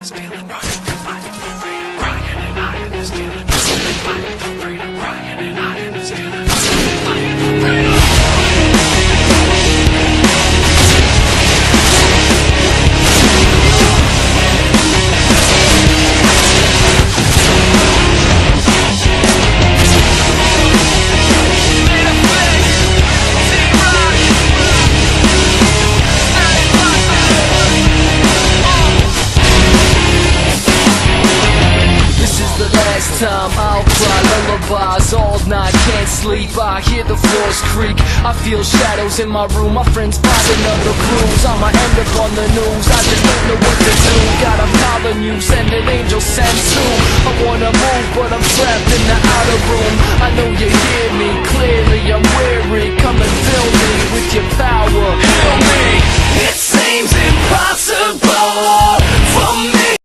Feeling right, Ryan and I in this feeling. Freedom, Ryan and I in this feeling. Freedom. Time I'll cry lullabies all night, can't sleep. I hear the floors creak, I feel shadows in my room. My friends popping other clues, I'ma end up on the news. I just don't know what to do. Got a calling you, send an angel sent too. I wanna move, but I'm trapped in the outer room. I know you hear me